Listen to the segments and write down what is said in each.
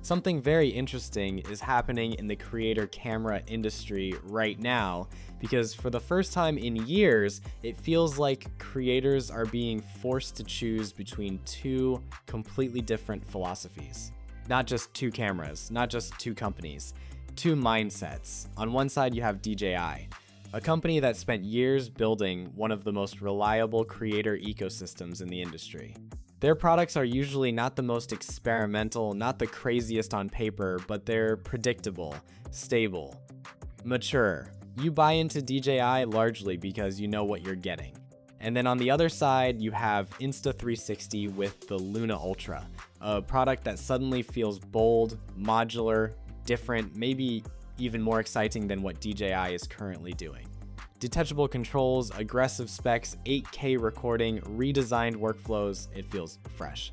Something very interesting is happening in the creator camera industry right now, because for the first time in years, it feels like creators are being forced to choose between two completely different philosophies. Not just two cameras, not just two companies, two mindsets. On one side, you have DJI, a company that spent years building one of the most reliable creator ecosystems in the industry. Their products are usually not the most experimental, not the craziest on paper, but they're predictable, stable, mature. You buy into DJI largely because you know what you're getting. And then on the other side, you have Insta360 with the Luna Ultra, a product that suddenly feels bold, modular, different, maybe even more exciting than what DJI is currently doing. Detachable controls, aggressive specs, 8K recording, redesigned workflows, it feels fresh.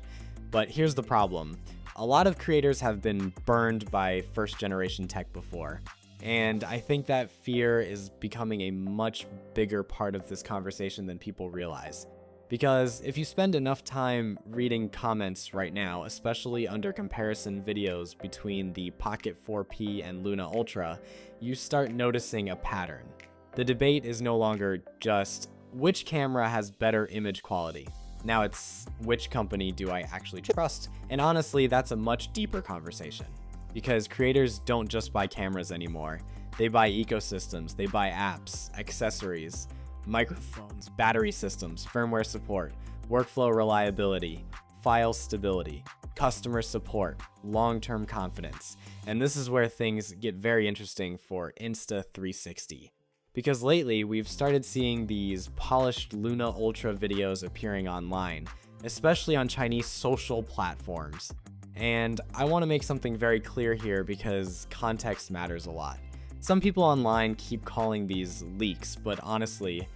But here's the problem. A lot of creators have been burned by first generation tech before, and I think that fear is becoming a much bigger part of this conversation than people realize. Because if you spend enough time reading comments right now, especially under comparison videos between the Pocket 4P and Luna Ultra, you start noticing a pattern. The debate is no longer just which camera has better image quality. Now it's which company do I actually trust? And honestly, that's a much deeper conversation. Because creators don't just buy cameras anymore. They buy ecosystems, they buy apps, accessories, microphones, battery systems, firmware support, workflow reliability, file stability, customer support, long-term confidence. And this is where things get very interesting for Insta360. Because lately, we've started seeing these polished Luna Ultra videos appearing online, especially on Chinese social platforms. And I want to make something very clear here because context matters a lot. Some people online keep calling these leaks, but honestly,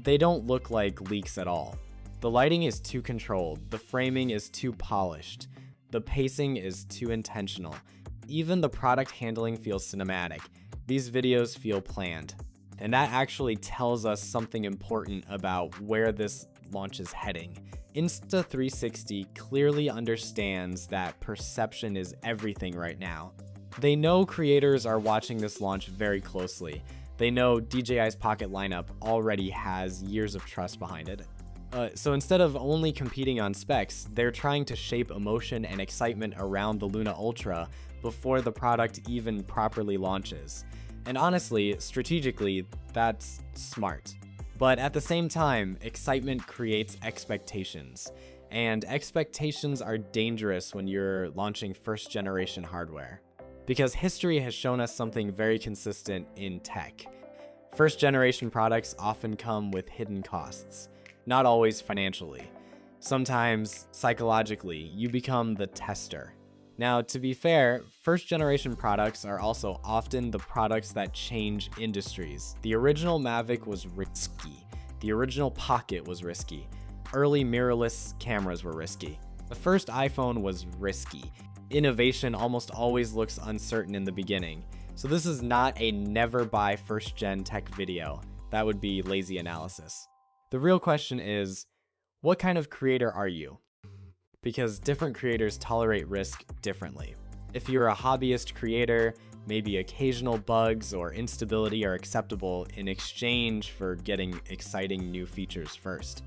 they don't look like leaks at all. The lighting is too controlled, the framing is too polished, the pacing is too intentional. Even the product handling feels cinematic. These videos feel planned. And that actually tells us something important about where this launch is heading. Insta360 clearly understands that perception is everything right now. They know creators are watching this launch very closely. They know DJI's Pocket lineup already has years of trust behind it. So instead of only competing on specs, they're trying to shape emotion and excitement around the Luna Ultra before the product even properly launches. And honestly, strategically, that's smart. But at the same time, excitement creates expectations. And expectations are dangerous when you're launching first generation hardware. Because history has shown us something very consistent in tech. First generation products often come with hidden costs, not always financially. Sometimes, psychologically, you become the tester. Now, to be fair, first generation products are also often the products that change industries. The original Mavic was risky. The original Pocket was risky. Early mirrorless cameras were risky. The first iPhone was risky. Innovation almost always looks uncertain in the beginning. So this is not a never buy first gen tech video. That would be lazy analysis. The real question is, what kind of creator are you? Because different creators tolerate risk differently. If you're a hobbyist creator, maybe occasional bugs or instability are acceptable in exchange for getting exciting new features first.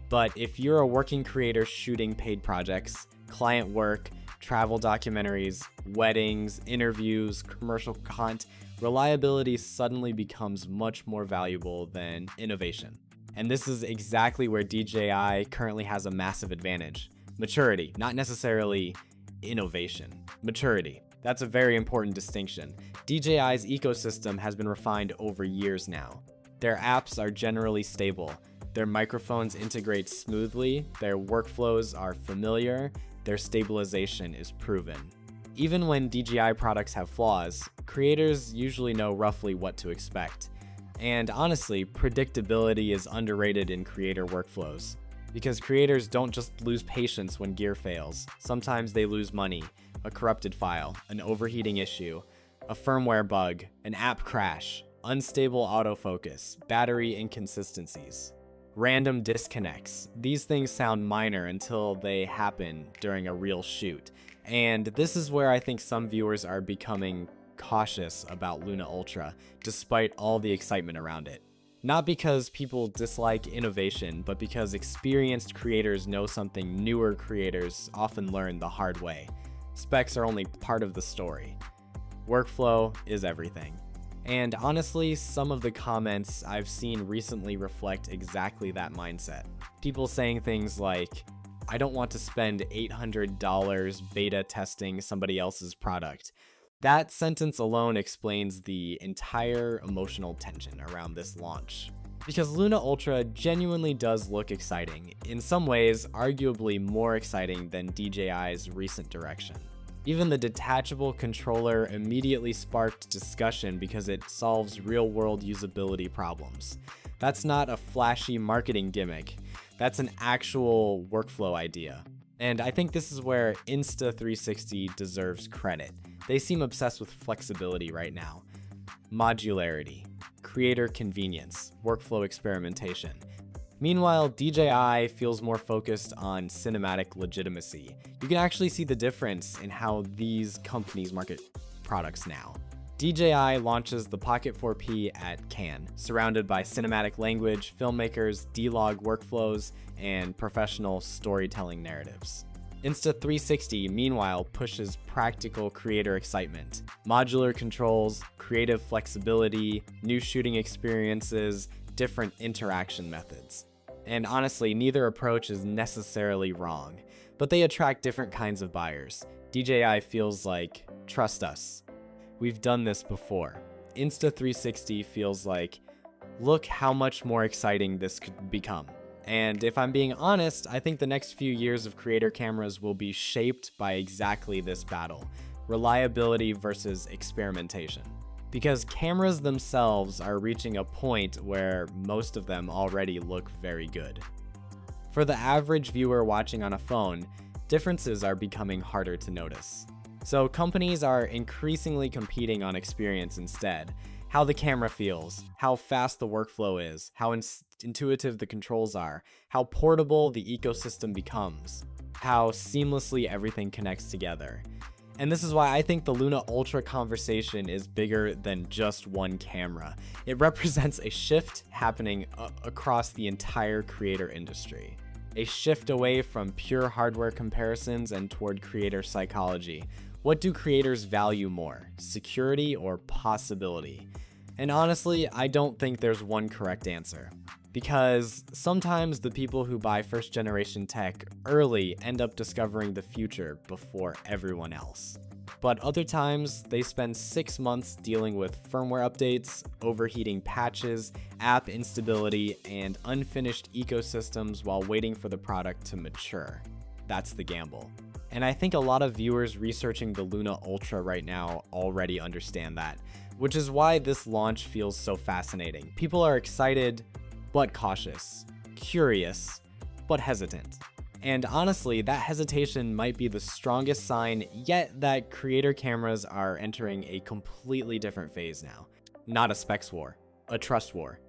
But if you're a working creator shooting paid projects, client work, travel documentaries, weddings, interviews, commercial content, reliability suddenly becomes much more valuable than innovation. And this is exactly where DJI currently has a massive advantage. Maturity, not necessarily innovation. Maturity. That's a very important distinction. DJI's ecosystem has been refined over years now. Their apps are generally stable. Their microphones integrate smoothly. Their workflows are familiar. Their stabilization is proven. Even when DJI products have flaws, creators usually know roughly what to expect. And honestly, predictability is underrated in creator workflows. Because creators don't just lose patience when gear fails. Sometimes they lose money, a corrupted file, an overheating issue, a firmware bug, an app crash, unstable autofocus, battery inconsistencies, random disconnects. These things sound minor until they happen during a real shoot. And this is where I think some viewers are becoming cautious about Luna Ultra, despite all the excitement around it. Not because people dislike innovation, but because experienced creators know something newer creators often learn the hard way. Specs are only part of the story. Workflow is everything. And honestly, some of the comments I've seen recently reflect exactly that mindset. People saying things like, "I don't want to spend $800 beta testing somebody else's product." That sentence alone explains the entire emotional tension around this launch. Because Luna Ultra genuinely does look exciting, in some ways arguably more exciting than DJI's recent direction. Even the detachable controller immediately sparked discussion because it solves real-world usability problems. That's not a flashy marketing gimmick, that's an actual workflow idea. And I think this is where Insta360 deserves credit. They seem obsessed with flexibility right now. Modularity, creator convenience, workflow experimentation. Meanwhile, DJI feels more focused on cinematic legitimacy. You can actually see the difference in how these companies market products now. DJI launches the Pocket 4P at Cannes, surrounded by cinematic language, filmmakers, D-Log workflows, and professional storytelling narratives. Insta360, meanwhile, pushes practical creator excitement, modular controls, creative flexibility, new shooting experiences, different interaction methods. And honestly, neither approach is necessarily wrong, but they attract different kinds of buyers. DJI feels like, trust us. We've done this before. Insta360 feels like, look how much more exciting this could become. And if I'm being honest, I think the next few years of creator cameras will be shaped by exactly this battle: reliability versus experimentation. Because cameras themselves are reaching a point where most of them already look very good. For the average viewer watching on a phone, differences are becoming harder to notice. So companies are increasingly competing on experience instead. How the camera feels, how fast the workflow is, how intuitive the controls are, how portable the ecosystem becomes, how seamlessly everything connects together. And this is why I think the Luna Ultra conversation is bigger than just one camera. It represents a shift happening across the entire creator industry. A shift away from pure hardware comparisons and toward creator psychology. What do creators value more, security or possibility? And honestly, I don't think there's one correct answer. Because sometimes the people who buy first-generation tech early end up discovering the future before everyone else. But other times, they spend 6 months dealing with firmware updates, overheating patches, app instability, and unfinished ecosystems while waiting for the product to mature. That's the gamble. And I think a lot of viewers researching the Luna Ultra right now already understand that, which is why this launch feels so fascinating. People are excited, but cautious, curious, but hesitant. And honestly, that hesitation might be the strongest sign yet that creator cameras are entering a completely different phase now. Not a specs war, a trust war.